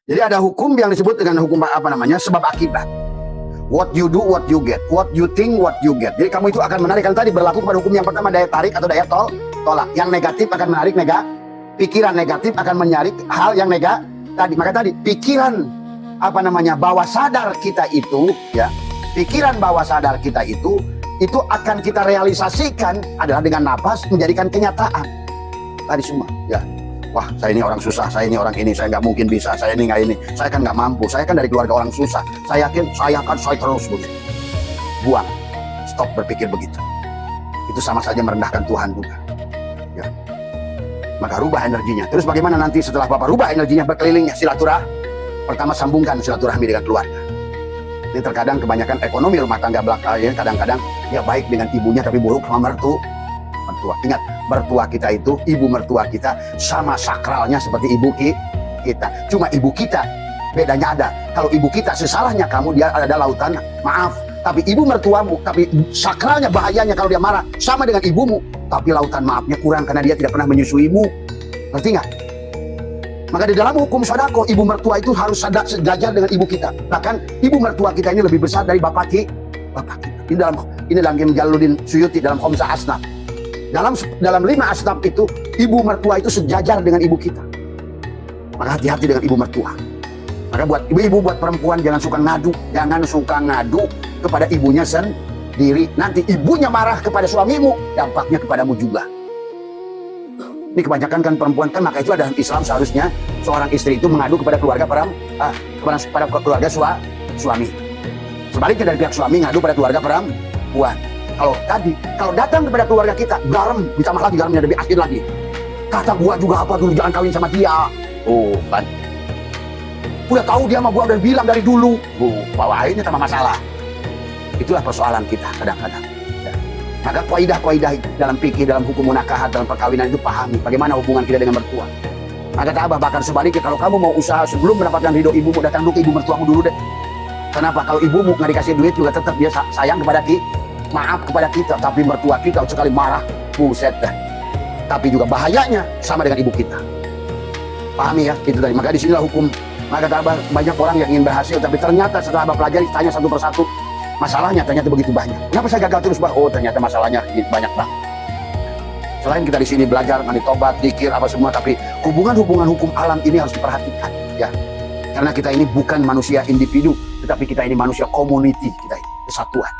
Jadi ada hukum yang disebut dengan hukum apa namanya, sebab akibat. What you do, what you get. What you think, what you get. Jadi kamu itu akan menarik. Kan tadi berlaku pada hukum yang pertama, daya tarik atau daya tolak. Yang negatif akan menarik pikiran negatif akan menarik hal yang negatif. Maka tadi pikiran apa namanya, bawah sadar kita itu, ya, pikiran bawah sadar kita itu akan kita realisasikan adalah dengan nafas menjadikan kenyataan. Tadi semua, ya. Wah, saya ini orang susah, saya ini orang ini, saya nggak mungkin bisa, saya ini nggak ini, saya kan nggak mampu, saya kan dari keluarga orang susah, saya yakin saya akan terus begitu. Buang, stop berpikir begitu. Itu sama saja merendahkan Tuhan juga. Ya. Maka rubah energinya. Terus bagaimana nanti setelah Bapak rubah energinya, berkelilingnya silaturahmi. Pertama, sambungkan silaturahmi dengan keluarga. Ini terkadang kebanyakan ekonomi rumah tangga belakangnya kadang-kadang ya baik dengan ibunya tapi buruk sama mertua. Ingat, mertua kita itu, ibu mertua kita sama sakralnya seperti ibu kita. Cuma ibu kita bedanya ada. Kalau ibu kita sesalahnya kamu, dia ada lautan maaf. Tapi ibu mertuamu, tapi sakralnya, bahayanya kalau dia marah sama dengan ibumu, tapi lautan maafnya kurang karena dia tidak pernah menyusuimu. Ngerti nggak? Maka di dalam hukum sodako, ibu mertua itu harus sejajar dengan ibu kita. Bahkan ibu mertua kita ini lebih besar dari bapak kita. Ini dalam Kim Jalaluddin Suyuti dalam Khamsah Asnaf. Dalam 5 asnaf itu, ibu mertua itu sejajar dengan ibu kita. Maka hati-hati dengan ibu mertua. Maka buat ibu-ibu, buat perempuan, jangan suka ngadu kepada ibunya sendiri. Nanti ibunya marah kepada suamimu, dampaknya kepadamu juga. Ini kebanyakan kan perempuan kan, maka itu dalam Islam seharusnya seorang istri itu mengadu kepada keluarga kepada keluarga suami. Sebaliknya dari pihak suami ngadu pada keluarga perempuan. Kalau datang kepada keluarga kita, garam, ditambah lagi garamnya lebih asin lagi. Kata gua juga apa dulu, jangan kawin sama dia. Oh kan, udah tahu dia mah, gua udah bilang dari dulu. Bawa ini tambah masalah. Itulah persoalan kita kadang-kadang. Ya. Maka kaidah-kaidah dalam fikih, dalam hukum munakahat, dalam perkawinan itu pahami bagaimana hubungan kita dengan mertua. Maka kata Abah Bakar sebaliknya, kalau kamu mau usaha sebelum mendapatkan ridho ibumu, datang dulu ke ibu mertuamu dulu deh. Kenapa? Kalau ibumu nggak dikasih duit juga tetap dia sayang kepada kita. Maaf kepada kita, tapi mertua kita sekali marah, buset dah. Tapi juga bahayanya sama dengan ibu kita. Pahami ya, itu tadi. Maka disinilah hukum. Maka kata banyak orang yang ingin berhasil, tapi ternyata setelah Abah pelajari, tanya satu persatu, masalahnya ternyata begitu banyak. Kenapa saya gagal terus, Bah? Oh, ternyata masalahnya banyak banget. Selain kita di sini belajar mengenai tobat, zikir, apa semua, tapi hubungan-hubungan hukum alam ini harus diperhatikan, ya. Karena kita ini bukan manusia individu, tetapi kita ini manusia community, kita ini kesatuan.